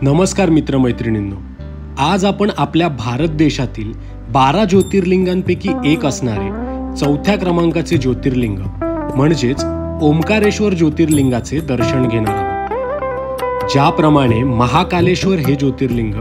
नमस्कार मित्रमैत्रिणींनो, आज आपण आपल्या भारत देशातील 12 ज्योतिर्लिंगांपैकी एक असणारे चौथ्या क्रमांकाचे ज्योतिर्लिंग म्हणजेच ओंकारेश्वर ज्योतिर्लिंगाचे दर्शन घेणार आहोत। ज्याप्रमाणे महाकालेश्वर हे ज्योतिर्लिंग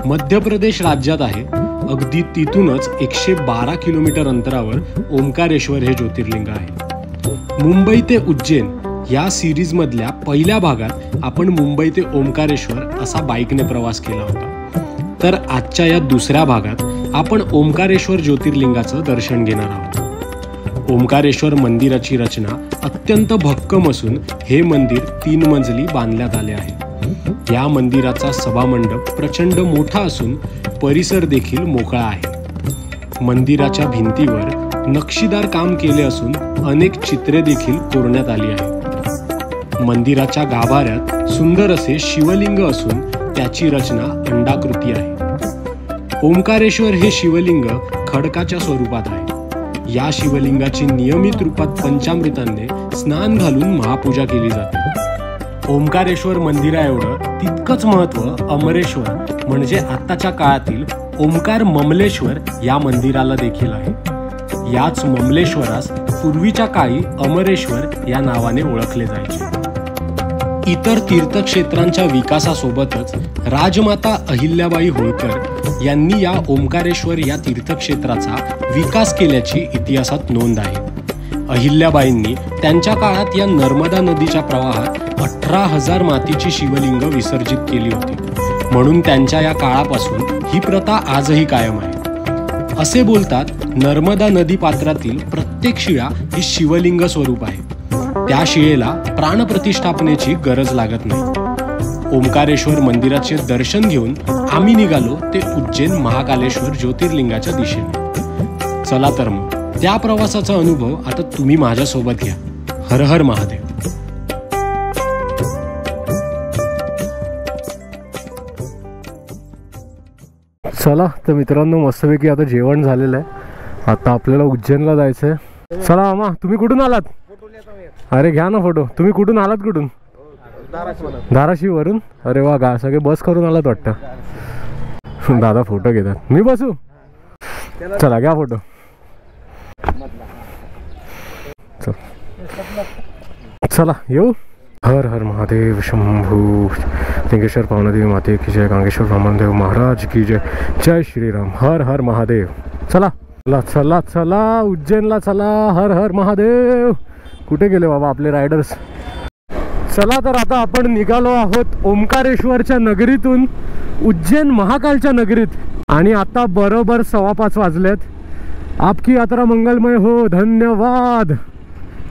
मध्य प्रदेश राज्यात आहे, अगदी तिथूनच 112 किलोमीटर अंतरावर ओंकारेश्वर हे ज्योतिर्लिंग आहे। मुंबई ते उज्जैन या सिरीज मधल्या पहिल्या भागात आपण मुंबई ते ओंकारेश्वर असा बाईकने प्रवास केला होता, तर आजच्या या दुसऱ्या भागात आपण ओंकारेश्वर ज्योतिर्लिंगाचं दर्शन घेणार आहोत। ओंकारेश्वर मंदिराची रचना अत्यंत भक्कम असून हे मंदिर 3 मजली बांधण्यात आले आहे। या मंदिराचा सभामंडप प्रचंड मोठा असून परिसर देखील मोकळा आहे। मंदिराच्या भिंतीवर नक्षीदार काम केले असून अनेक चित्रे देखील कोरण्यात आली आहेत। मंदिराच्या गाभाऱ्यात सुंदर असे शिवलिंग असून त्याची रचना अंडाकृती आहे। ओंकारेश्वर हे शिवलिंग खडकाच्या स्वरूपात आहे। या शिवलिंगाची नियमित रूपात पंचामृतांनी स्नान घालून महापूजा केली जाते। ओंकारेश्वर मंदिराएवढं तितकंच महत्त्व अमरेश्वर म्हणजे आताच्या काळातील ओंकार ममलेश्वर या मंदिराला देखील आहे। याच ममलेश्वरास पूर्वीच्या काळी अमरेश्वर या नावाने ओळखले जायचे। इतर तीर्थक्षेत्रांच्या विकासासोबतच राजमाता अहिल्याबाई होळकर यांनी या ओंकारेश्वर या तीर्थक्षेत्राचा विकास केल्याची इतिहासात नोंद आहे। अहिल्याबाईंनी त्यांच्या काळात या नर्मदा नदीच्या प्रवाहात 18,000 मातीची शिवलिंग विसर्जित केली होती, म्हणून त्यांच्या या काळापासून ही प्रथा आजही कायम आहे। असे बोलतात, नर्मदा नदी पात्रातील प्रत्येक शिळा ही शिवलिंग स्वरूप आहे। त्या शिळेला प्राणप्रतिष्ठापनेची गरज लागत नाही। ओंकारेश्वर मंदिराचे दर्शन घेऊन आम्ही निघालो ते उज्जैन महाकालेश्वर ज्योतिर्लिंगाच्या दिशेने। चला तर मग त्या प्रवासाचा अनुभव आता तुम्ही माझ्यासोबत घ्या। हर हर महादेव। चला तर मित्रांनो, मस्तपैकी आता जेवण झालेलं आहे। आता आपल्याला उज्जैनला जायचं आहे। चला मामा, तुम्ही कुठून आलात? अरे घ्या ना फोटो। तुम्ही कुठून आलात? कुठून? धाराशिव वरून? अरे वा, सगळे बस करून आलात वाटतं। दादा फोटो घेतात, मी बसू? चला घ्या फोटो। चला येऊ। हर हर महादेव शंभू। लिंगेश्वर पावनदेवी माते की जय, गांगेश्वर वामनदेव महाराज की जय। जय श्रीराम। हर हर महादेव। चला चला चला उज्जैनला चला। हर हर महादेव। कुठे गेले बाबा आपले रायडर्स? चला तर आता आपण निघालो आहोत ओंकारेश्वरच्या नगरीतून उज्जैन महाकालच्या नगरीत, आणि आता बरोबर 5:15 वाजलेत। आपकी यात्रा मंगलमय हो, धन्यवाद।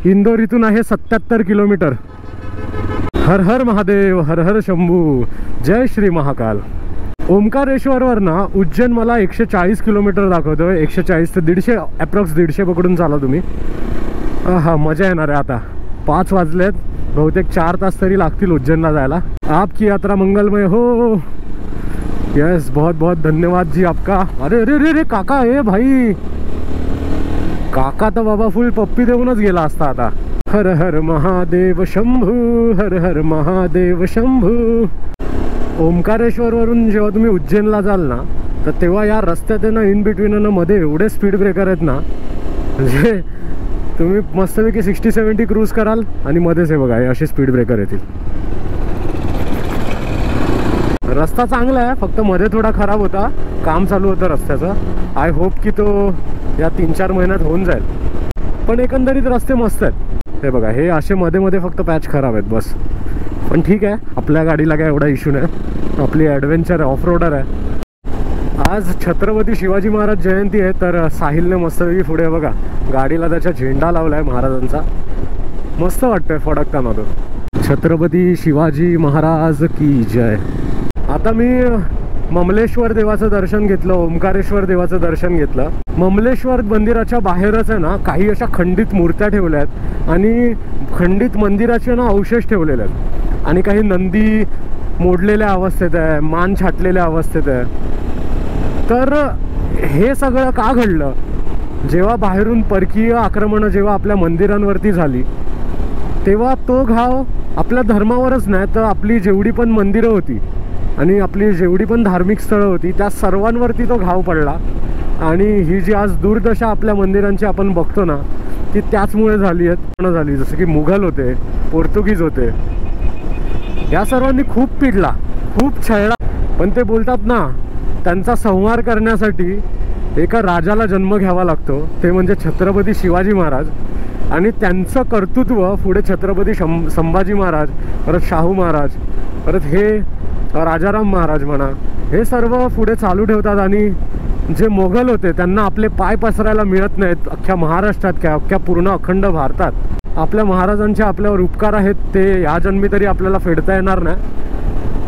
इंदोर इथून आहे 77 किलोमीटर। हर हर महादेव, हर हर शंभू, जय श्री महाकाल। ओंकारेश्वरवर ना उज्जैन मला 140 किलोमीटर दाखवतोय। 140 ते 150, अप्रॉक्स 150 पकडून चाला तुम्ही। हा, मजा येणार आहे। आता 5 वाजलेत, बहुतेक 4 तास तरी लागतील उज्जैनला जायला। आपकी यात्रा मंगलमय हो। यस, बहुत बहुत धन्यवाद जी आपका। अरे अरे अरे काका, ए भाई, काका तर बाबा फुल पप्पी देऊनच गेला असता आता। हर हर महादेव शंभू, हर हर महादेव शंभू। ओंकारेश्वर वरून जेव्हा तुम्ही उज्जैनला जाल ना, तर तेव्हा या रस्त्यात ना इन बिटवीन ना मध्ये एवढे स्पीड ब्रेकर आहेत ना, म्हणजे तुम्ही मस्तपैकी 60-70 क्रूज कराल आणि मध्येच हे बघा हे असे स्पीड ब्रेकर येतील। रस्ता चांगला आहे, फक्त मध्ये थोडा खराब होता, काम चालू होतं रस्त्याचं। आय होप की तो या 3-4 महिन्यात होऊन जाईल, पण एकंदरीत रस्ते मस्त आहेत। हे बघा, हे असे मध्ये मध्ये फक्त पॅच खराब आहेत बस, पण ठीक आहे, आपल्या गाडीला काय एवढा इश्यू नाही। आपली ॲडव्हेंचर ऑफ रोडर आहे। आज छत्रपती शिवाजी महाराज जयंती आहे, तर साहिलने मस्तपैकी पुढे बघा गाडीला त्याचा झेंडा लावलाय महाराजांचा। मस्त वाटतोय फडकताना तो। छत्रपती शिवाजी महाराज की जय। आता मी ममलेश्वर देवाचं दर्शन घेतलं, ओंकारेश्वर देवाचं दर्शन घेतलं। ममलेश्वर मंदिराच्या बाहेरच आहे ना काही अशा खंडित मूर्त्या ठेवल्या आहेत, आणि खंडित मंदिराचे ना अवशेष ठेवलेले आहेत, आणि काही नंदी मोडलेल्या अवस्थेत आहे, मान छाटलेल्या अवस्थेत आहे। तर हे सगळं का घडलं? जेव्हा बाहेरून परकीय आक्रमणं जेव्हा आपल्या मंदिरांवरती झाली, तेव्हा तो घाव आपल्या धर्मावरच नाही तर आपली जेवढी पण मंदिरं होती आणि आपली जेवढी पण धार्मिक स्थळं होती त्या सर्वांवरती तो घाव पडला. आणि ही जी आज दुर्दशा आपल्या मंदिरांची आपण बघतो ना, ती त्याचमुळे झाली झाली. जसं की मुघल होते, पोर्तुगीज होते, या सर्वांनी खूप पिडला, खूप छळला. पण ते बोलतात ना, त्यांचा संहार करण्यासाठी एका राजाला जन्म घ्यावा लागतो, ते म्हणजे छत्रपती शिवाजी महाराज. आणि त्यांचं कर्तृत्व पुढे छत्रपती संभाजी महाराज, परत शाहू महाराज, परत हे राजाराम महाराज म्हणा, हे सर्व पुढे चालू ठेवतात. आणि जे मोगल होते त्यांना आपले पाय पसरायला मिळत नाहीत अख्ख्या महाराष्ट्रात, काय अख्ख्या पूर्ण अखंड भारतात. आपल्या महाराजांचे आपल्यावर उपकार आहेत, ते या जन्मी तरी आपल्याला फेडता येणार नाही.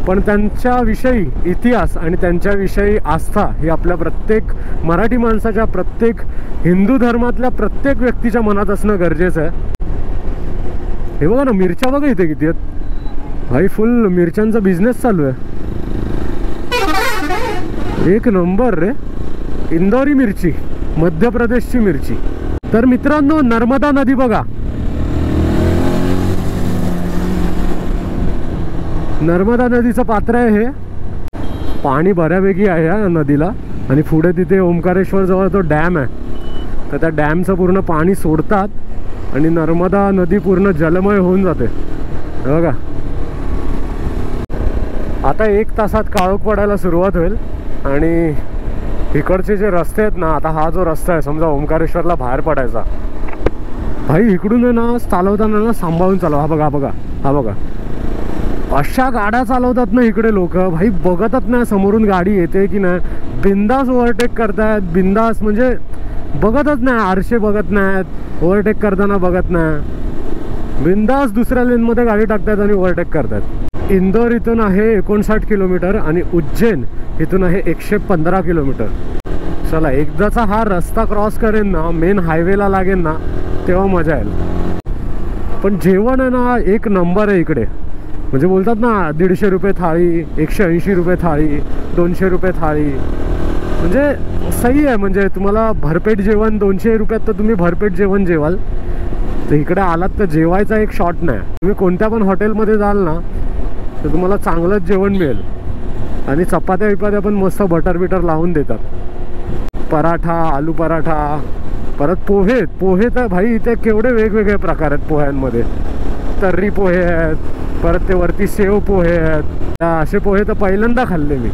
पण त्यांच्याविषयी इतिहास आणि त्यांच्याविषयी आस्था ही आपल्या प्रत्येक मराठी माणसाच्या, प्रत्येक हिंदू धर्मातल्या प्रत्येक व्यक्तीच्या मनात असणं गरजेचं आहे. हे बघा ना, मिरच्या बघा इथे किती आहेत भाई, फुल मिरच्यांचा बिझनेस चालू आहे. एक नंबर रे, इंदोरी मिरची, मध्य प्रदेशची मिरची. तर मित्रांनो, नर्मदा नदी बघा, नर्मदा नदीचं पात्र आहे हे. पाणी बऱ्यापैकी आहे या नदीला. आणि पुढे तिथे ओंकारेश्वर जवळ तो डॅम आहे, तर त्या डॅमचं पूर्ण पाणी सोडतात आणि नर्मदा नदी पूर्ण जलमय होऊन जाते. बघा, आता 1 तासात काळोख पडायला सुरुवात होईल. आणि इकडचे जे रस्ते आहेत ना, आता हा जो रस्ता आहे समजा ओंकारेश्वरला बाहेर पडायचा, भाई इकडून आहे ना चालवताना ना सांभाळून चालवा. हा बघा, हा बघा, हा बघा, अशा गाड्या चालवतात ना इकडे लोक, भाई बघतच नाही समोरून गाडी येते की नाही, बिंदास ओव्हरटेक करतायत. बिंदास म्हणजे बघतच नाही, आरशे बघत नाहीत, ओव्हरटेक करताना बघत नाही, बिंदास दुसऱ्या लेनमध्ये गाडी टाकतात आणि ओव्हरटेक करतात. इंदोर इथून आहे 59 किलोमीटर आणि उज्जैन इथून आहे 115 किलोमीटर. चला, एकदाचा हा रस्ता क्रॉस करेन ना, मेन हायवेला लागेल ना, तेव्हा मजा येईल. पण जेवण आहे ना एक नंबर आहे इकडे. म्हणजे बोलतात ना, 150 रुपये थाळी, 180 रुपये थाळी, 200 रुपये थाळी, म्हणजे सही आहे. म्हणजे तुम्हाला भरपेट जेवण 200 रुपयात तर तुम्ही भरपेट जेवण जेवाल. तर इकडे आलात तर जेवायचा एक शॉट नाही. तुम्ही कोणत्या पण हॉटेलमध्ये जाल ना, तर तुम्हाला चांगलंच जेवण मिळेल. आणि चपात्या विपात्या पण मस्त बटर बिटर लावून देतात. पराठा, आलू पराठा, परत पोहे तर भाई इथे केवढे वेगवेगळे प्रकार आहेत पोह्यांमध्ये. तर्री पोहे आहेत, परत ते वरती सेव पोहे आहेत. असे पोहे तर पहिल्यांदा खाल्ले मी.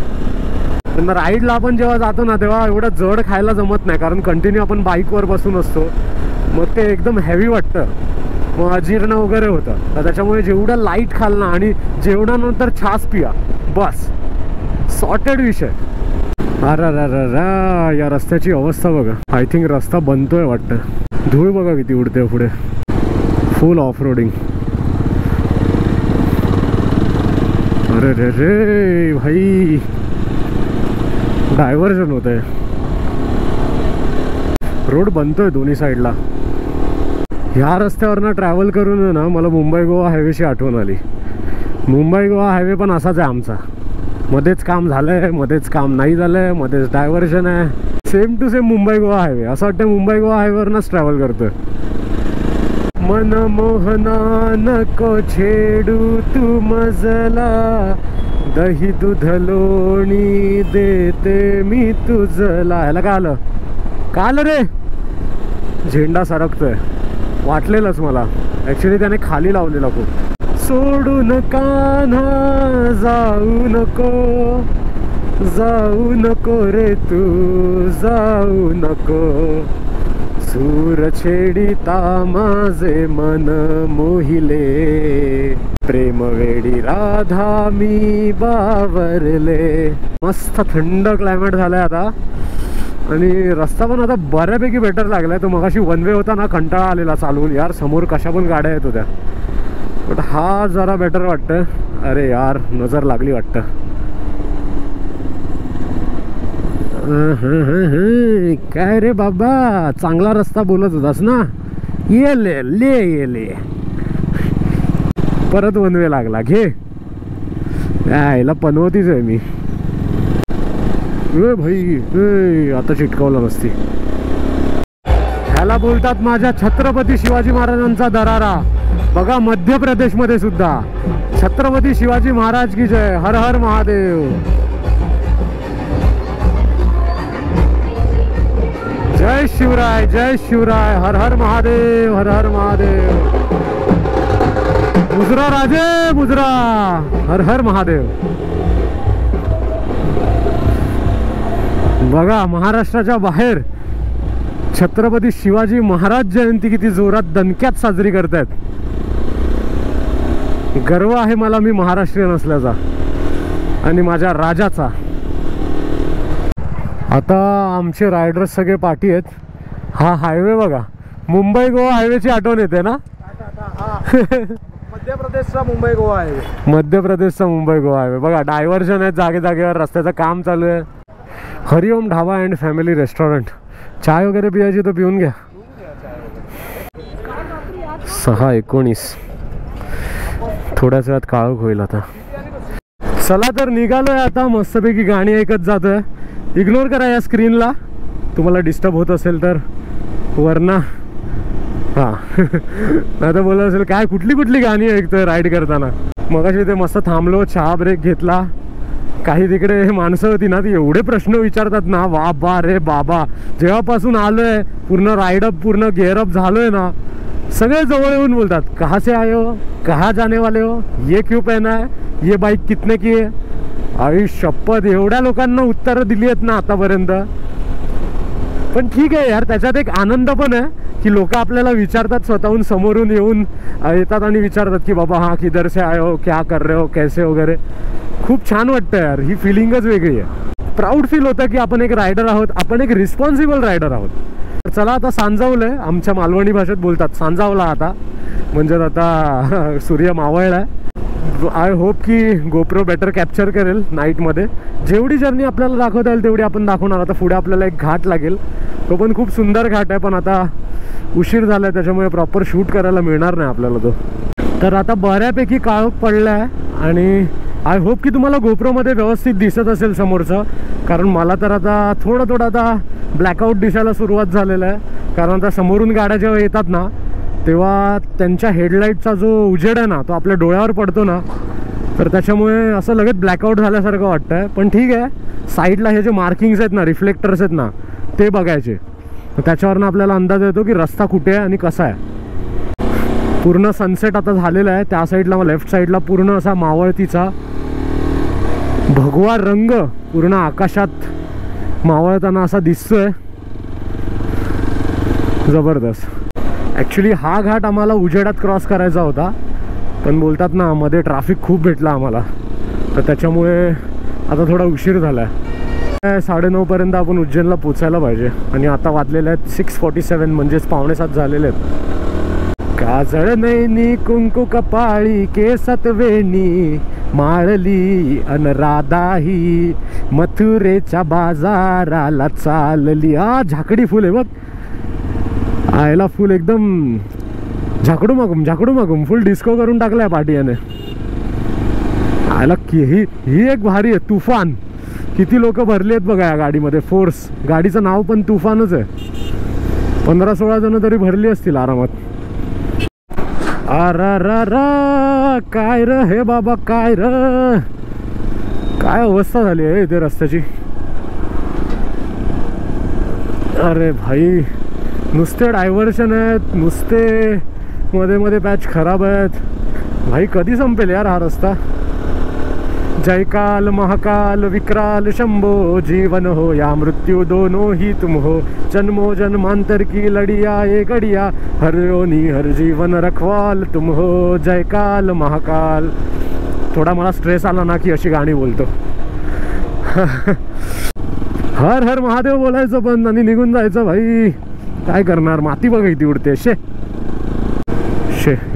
पण राईडला आपण जेव्हा जातो ना, तेव्हा एवढं जड खायला जमत नाही, कारण कंटिन्यू आपण बाईकवर बसून असतो. मग ते एकदम हेवी वाटतं, मग अजीर्ण वगैरे होतं. तर त्याच्यामुळे जेवढं लाईट खाल ना आणि जेवणानंतर छास पिया, बस सॉर्टेड विषय. अरे या रस्त्याची अवस्था बघा. आय थिंक रस्ता बनतोय वाटतं. धूळ बघा किती उडते पुढे. फुल ऑफ रोडिंग. अरे रे रे भाई, डायव्हर्जन होत आहे. रोड बनतोय दोन्ही साईडला. ह्या रस्त्यावरनं ट्रॅव्हल करून ना मला मुंबई गोवा हायवेची आठवण आली. मुंबई गोवा हायवे पण असाच आहे आमचा. मध्येच काम झालंय, मध्येच काम नाही झालंय, मध्येच डायव्हर्जन आहे. Same to same Mumbai Goa highway. असं वाटतं मुंबई गोवा हायवेवरनंच ट्रॅव्हल करतोय. मन मोहना नको छेडू तू मजला, दही दूध लोणी देते मी तुझला. ह्याला काय आलं, का आलं रे? झेंडा सरकतोय. वाटलेलंच मला. ॲक्च्युली त्याने खाली लावलेला खूप. सोडून कान्हा जाऊ नको, जाऊ नको रे तू, जाऊ नको. सूर छेडिता माझे मन मोहिले, प्रेम वेडी राधा मी बावरले. मस्त थंड क्लायमेट झालंय आता. आणि रस्ता पण आता बऱ्यापैकी बेटर लागलाय. तो मगाशी वन वे होता ना, कंटाळा आलेला चालवून यार. समोर कशा पण गाड्या येत होत्या, बट हा जरा बेटर वाटतं. अरे यार, नजर लागली वाटतं. काय रे बाबा, चांगला रस्ता बोलत होतास ना, ये ले परत वन वे लागला. घे, यायला पनवतीच आहे मी. भाई आता चिटकवलं नसती. ह्याला बोलतात माझ्या छत्रपती शिवाजी महाराजांचा दरारा. बघा मध्य प्रदेशमध्ये सुद्धा छत्रपती शिवाजी महाराज की जय, हर हर महादेव. जय शिवराय, जय शिवराय, हर हर महादेव, हर हर महादेव. मुजरा राजे मुजरा, हर हर महादेव. बघा महाराष्ट्राच्या बाहेर छत्रपती शिवाजी महाराज जयंती किती जोरात दणक्यात साजरी करतायत. गर्व आहे मला मी महाराष्ट्रीयन असल्याचा आणि माझ्या राजाचा. आता आमचे रायडर्स सगळे पाठी आहेत. हा हायवे बघा, मुंबई गोवा हायवेची आठवण येते ना. मध्य प्रदेशचा मुंबई गोवा हायवे. मध्य प्रदेशचा मुंबई गोवा हायवे बघा. डायव्हर्जन आहेत जागे जागेवर, रस्त्याचं काम चालू आहे. हरिओम ढाबा अँड फॅमिली रेस्टॉरंट. चाय वगैरे पियायची तर पिऊन घ्या. 6:19. थोड्याच वेळात काळोख होईल आता. चला तर निघालोय आता. मस्तपैकी गाणी ऐकत जातोय. इग्नोर करा या स्क्रीनला, तुम्हाला डिस्टर्ब होत असेल तर. वरना हां नाही तर बोलत असेल काय कुठली कुठली गाणी ऐकतोय राईड करताना. मगाशी ते मस्त थांबलो, चहा ब्रेक घेतला. काही तिकडे माणसं होती ना, ती एवढे प्रश्न विचारतात ना, वा बा रे बाबा. जेव्हापासून आलोय पूर्ण राईडअप पूर्ण गेअरअप झालोय ना, सगळे जवळ येऊन बोलतात कहाँ से आए हो, कहाँ जाने वाले हो, ये क्यों पहना है, ये बाईक कितने की है. आई शपथ, एवढ्या लोकांना उत्तरं दिली आहेत ना आतापर्यंत. पण ठीक आहे यार, त्याच्यात एक आनंद पण आहे की लोक आपल्याला विचारतात, स्वतःहून समोरून येऊन येतात आणि विचारतात की बाबा हा किधर से आए हो, क्या कर रहे हो, कैसे वगैरे. खूप छान वाटतं यार, ही फिलिंगच वेगळी आहे. प्राऊड फील होतं की आपण एक रायडर आहोत, आपण एक रिस्पॉन्सिबल रायडर आहोत. चला आता सांजावलंय, आमच्या मालवणी भाषेत बोलतात सांजावला आता, म्हणजे आता सूर्य मावळलाय. आय होप की गोप्रो बेटर कॅप्चर करेल नाईटमध्ये. जेवढी जर्नी आपल्याला दाखवता येईल तेवढी आपण दाखवणार. आता पुढे आपल्याला एक घाट लागेल, तो पण खूप सुंदर घाट आहे, पण आता उशीर झाला आहे त्याच्यामुळे प्रॉपर शूट करायला मिळणार नाही आपल्याला तो. तर आता बऱ्यापैकी काळोख पडला आहे आणि आय होप की तुम्हाला गोप्रोमध्ये व्यवस्थित दिसत असेल समोरचं, कारण मला तर आता थोडं आता ब्लॅकआउट दिसायला सुरुवात झालेलं आहे. कारण आता समोरून गाड्या जेव्हा येतात ना, तेव्हा त्यांच्या हेडलाईटचा जो उजेड आहे ना, तो आपल्या डोळ्यावर पडतो ना, तर त्याच्यामुळे असं लगेच ब्लॅकआउट झाल्यासारखं वाटतं आहे. पण ठीक आहे, साईडला हे जे मार्किंग्स आहेत ना, रिफ्लेक्टर्स आहेत ना, ते बघायचे. त्याच्यावरनं आपल्याला अंदाज येतो की रस्ता कुठे आहे आणि कसा आहे. पूर्ण सनसेट आता झालेला आहे. त्या साईडला लेफ्ट साईडला पूर्ण असा मावळतीचा भगवा रंग पूर्ण आकाशात मावळताना असा दिसतोय. जबरदस्त. ॲक्च्युली हा घाट आम्हाला उजेडात क्रॉस करायचा होता, पण बोलतात ना मध्ये ट्रॅफिक खूप भेटला आम्हाला, तर त्याच्यामुळे आता थोडा उशीर झाला आहे. 9:30पर्यंत आपण उज्जैनला पोचायला पाहिजे आणि आता वाजलेले आहेत 6:47, म्हणजेच 6:45 झालेले आहेत. काजळ नैनी कुंकू कपाळी केसात वेणी माळली अन राधाही मथुरेच्या बाजाराला चालली. झाकडी फुल आहे बघ, आयला फुल एकदम झाकडू मागूम फुल डिस्को करून टाकलाय पाटियाने. आयला ही एक भारी आहे. तुफान. किती लोक भरली आहेत बघा या गाडीमध्ये. फोर्स. गाडीचं नाव पण तुफानच आहे. 15-16 जण तरी भरली असतील आरामात. अरा काय र हे बाबा, काय र, काय अवस्था झाली आहे इथे रस्त्याची. अरे भाई, नुसते डायव्हर्शन आहेत, नुसते मध्ये पॅच खराब आहेत भाई. कधी संपेल यार हा रस्ता. जयकाल महाकाल विकराल शंभो, जीवन हो या मृत्यू दोनों ही तुम हो, जन्मो जन्मांतर की लड़िया ये गड़िया, हर योनी हर जीवन रखवाल तुम हो, जयकाल महाकाल. थोडा मला स्ट्रेस आला ना की अशी गाणी बोलतो. हर हर महादेव बोलायचं पण आणि निघून जायचं भाई. काय करणार, माती बघा किती उडते. शे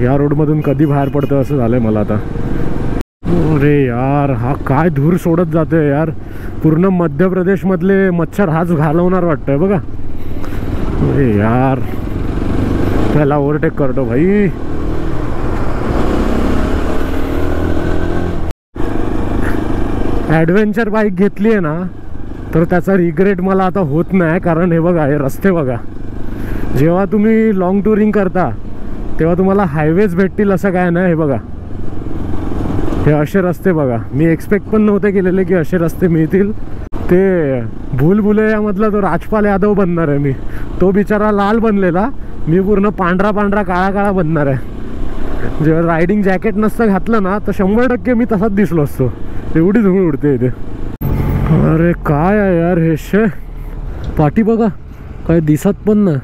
या रोडमधून कधी बाहेर पडतं असं झालंय मला आता. अरे यार, हा काय धूर सोडत जातोय यार. पूर्ण मध्य प्रदेश मधले मच्छर हाच घालवणार वाटतंय बघा. अरे यार, त्याला ओव्हरटेक करतो भाई. ॲडव्हेंचर बाईक घेतली आहे ना, तर त्याचा रिग्रेट मला आता होत नाही. कारण हे बघा, हे रस्ते बघा. जेव्हा तुम्ही लॉंग टुरिंग करता तेव्हा तुम्हाला हायवेज भेटतील असं काय नाही. हे बघा, हे असे रस्ते बघा. मी एक्सपेक्ट पण नव्हते केलेले की असे रस्ते मिळतील. ते भूलभुलैयामधला तो राजपाल यादव बनणार आहे मी. तो बिचारा लाल बनलेला, मी पूर्ण पांढरा पांढरा काळा काळा बनणार आहे. जेव्हा रायडिंग जॅकेट नसतं घातलं ना तर 100% मी तसाच दिसलो असतो. एवढी धूळ उडते इथे. अरे काय आहे यार हे शे. पाठी बघा काय दिसत पण नाही.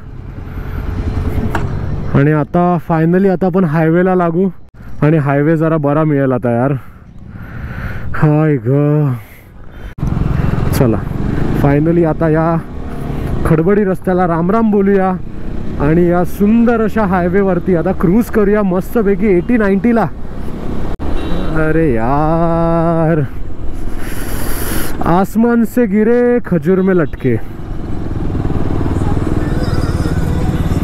आणि आता फायनली आता आपण हायवेला लागू आणि हायवे जरा बरा मिळेल आता यार. हाय ग. चला फायनली आता या खडबडी रस्त्याला रामराम बोलूया आणि या सुंदर अशा हायवेवरती आता क्रूज करूया मस्तपैकी 80-90ला. अरे यार, आसमान से गिरे खजूर में लटके.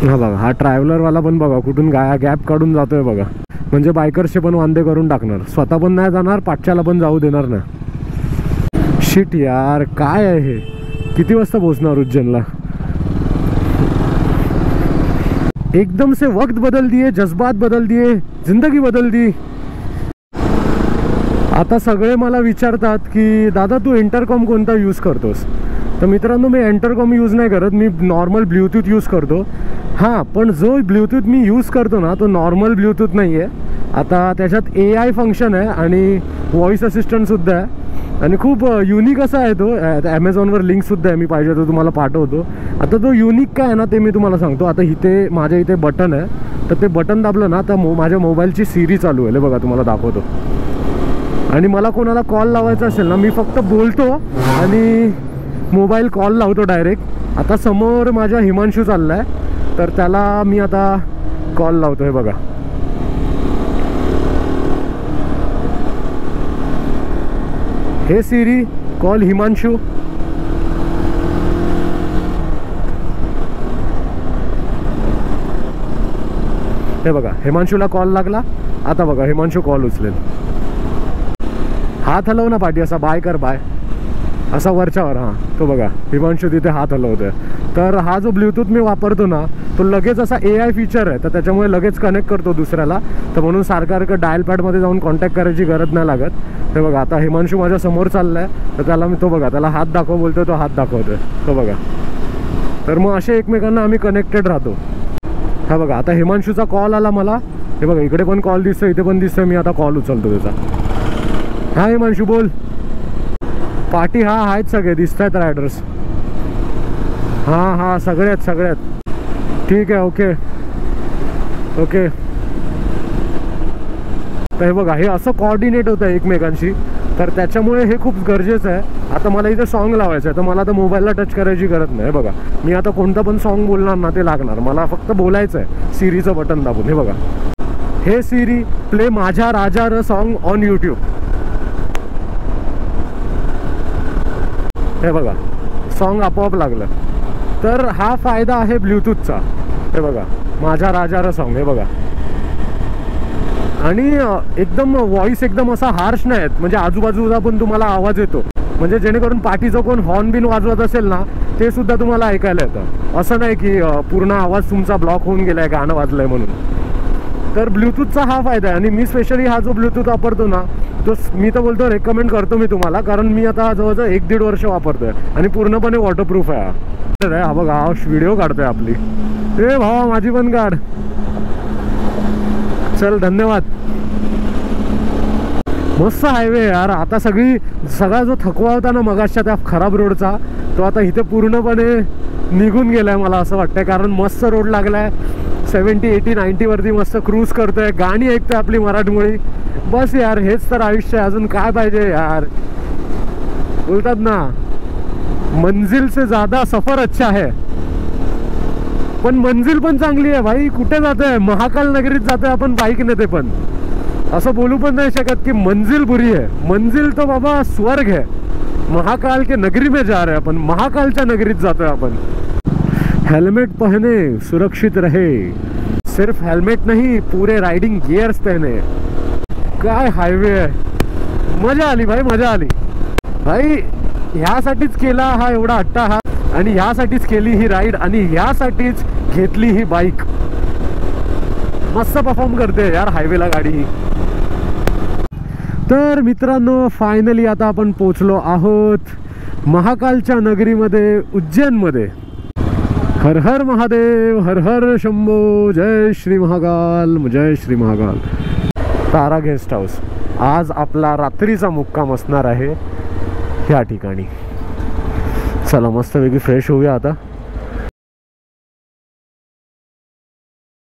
हा बघा, हा ट्रॅव्हलरवाला पण बघा कुठून गॅप काढून जातोय बघा. म्हणजे बायकर्सचे पण वांदे करून टाकणार. स्वतः पण नाही जाणार, पाठच्याला पण जाऊ देणार ना. शिट यार, काय आहे हे. किती वाजता पोहोचणार उज्जैनला. एकदम से वक्त बदल दिए, जज्बात बदल दिए, जिंदगी बदल दी. आता सगळे मला विचारतात की दादा तू इंटरकॉम कोणता यूज करतोस. तर मित्रांनो, मी इंटरकॉम यूज नाही करत, मी नॉर्मल ब्ल्यूटूथ यूज करतो. हां, पण जो ब्ल्यूटूथ मी यूज करतो ना तो नॉर्मल ब्ल्यूटूथ नाही आहे. आता त्याच्यात AI फंक्शन आहे आणि व्हॉइस असिस्टंटसुद्धा आहे आणि खूप युनिक असा आहे तो. ॲमेझॉनवर लिंकसुद्धा आहे, मी पाहिजे तर तुम्हाला पाठवतो. आता तो युनिक काय आहे ना ते मी तुम्हाला सांगतो. आता इथे माझ्या इथे बटन आहे, तर ते बटन दाबलं ना तर माझ्या मोबाईलची सिरी चालू आहे. बघा तुम्हाला दाखवतो. आणि मला कोणाला कॉल लावायचा असेल ना, मी फक्त बोलतो आणि मोबाईल कॉल लावतो डायरेक्ट. आता समोर माझ्या हिमांशू चालला आहे, तर त्याला मी आता कॉल लावतो. हे बघा, हे सिरी कॉल हिमांशू. हे बघा, हिमांशूला कॉल लागला. आता बघा हिमांशू कॉल उचलेल. हात हलव ना पाठी असा, बाय कर बाय असा वरच्यावर. हां, तो बघा हिमांशू तिथे हात हलवतोय. तर हा जो ब्ल्यूटूथ मी वापरतो ना तो लगेच असा AI फीचर आहे, तर त्याच्यामुळे लगेच कनेक्ट करतो दुसऱ्याला. तर म्हणून सारखं डायल पॅडमध्ये जाऊन कॉन्टॅक्ट करायची गरज नाही लागत. हे बघा, आता हिमांशू माझ्या समोर चाललाय, तर त्याला मी तो बघा त्याला हात दाखव बोलतोय, तो हात दाखवतोय. तो बघा, तर मग असे एकमेकांना आम्ही कनेक्टेड राहतो. हा बघा, आता हिमांशूचा कॉल आला मला. हे बघा, इकडे पण कॉल दिसतोय, इथे पण दिसतोय. मी आता कॉल उचलतो त्याचा. हा हिमांशू बोल. पाठी हा आहेत सगळे दिसत आहेत रायडर्स. हां सगळ्यात ठीक आहे. ओके. तर हे बघा, हे असं कोऑर्डिनेट होतं एकमेकांशी, तर त्याच्यामुळे हे खूप गरजेचं आहे. आता मला इथे सॉन्ग लावायचं आहे, तर मला आता मोबाईलला टच करायची गरज नाही. बघा, मी आता कोणतं पण सॉन्ग बोलणार ना ते लागणार. मला फक्त बोलायचं आहे सिरीचं बटन दाबून. हे बघा, हे सिरी प्ले माझ्या राजा र सॉन्ग ऑन यूट्यूब. हे बघा, सॉन्ग आपोआप लागलं. तर हा फायदा आहे ब्ल्यूटूथचा. हे बघा, माझ्या राजारा सॉन्ग. हे बघा, आणि एकदम व्हॉइस एकदम असा हार्श नाही आहेत, म्हणजे आजूबाजूला पण तुम्हाला आवाज येतो. म्हणजे जेणेकरून पाठीचं कोण हॉर्न बिन वाजवत असेल ना ते सुद्धा तुम्हाला ऐकायला येतं. असं नाही की पूर्ण आवाज तुमचा ब्लॉक होऊन गेलाय गाणं वाजलंय म्हणून. तर ब्ल्यूटूथचा हा फायदा आहे. आणि मी स्पेशली हा जो ब्ल्यूटूथ वापरतो ना तो मी तर बोलतो रेकमेंड करतो मी तुम्हाला, कारण मी आता जवळजवळ 1-1.5 वर्ष वापरतोय आणि पूर्णपणे वॉटरप्रूफ आहे. हा बघा, हा व्हिडिओ काढतोय आपली. ए भावा, माझी पण काढ. चल, धन्यवाद. मस्त हायवे यार. आता सगळा जो थकवा होता ना मगाशच्या त्या खराब रोडचा, तो आता इथे पूर्णपणे निघून गेलाय मला असं वाटतंय. कारण मस्त रोड लागलाय. 70, 80, 90 वरती मस्त क्रूज करतोय, गाणी ऐकतोय आपली मराठमोळी. बस यार, हेच तर आयुष्य आहे. अजून काय पाहिजे यार. बोलतात ना, मंजिल से ज्यादा सफर अच्छा है. पण मंजिल पण चांगली आहे भाई. कुठे जातोय? महाकाल नगरीत जातोय आपण बाईकने. ते पण असं बोलू पण नाही शकत की मंजिल बुरी है. मंजिल तो बाबा स्वर्ग है. महाकाल के नगरी में जा रहे आपण. महाकालच्या नगरीत जातोय आपण. हेलमेट पहने, सुरक्षित रहे. सिर्फ हेलमेट नहीं, पूरे राइडिंग गियर्स पहने. काय हायवे आहे. मजा आली भाई, मजा आली भाई. ह्यासाठीच केला हा एवढा अट्टाहास, आणि ह्यासाठीच केली ही राईड, आणि ह्यासाठीच घेतली ही बाईक. मस्त परफॉर्म करते यार हायवेला गाडी. तर मित्रांनो फायनली आता आपण पोचलो आहोत महाकालच्या नगरीमध्ये, उज्जैनमध्ये. हर हर महादेव, हर हर शंभो, जय श्री महाकाल, जय श्री महाकाल. तारा गेस्ट हाऊस. आज आपला रात्रीचा मुक्काम असणार आहे ह्या ठिकाणी. चला मस्तपैकी फ्रेश होऊया आता.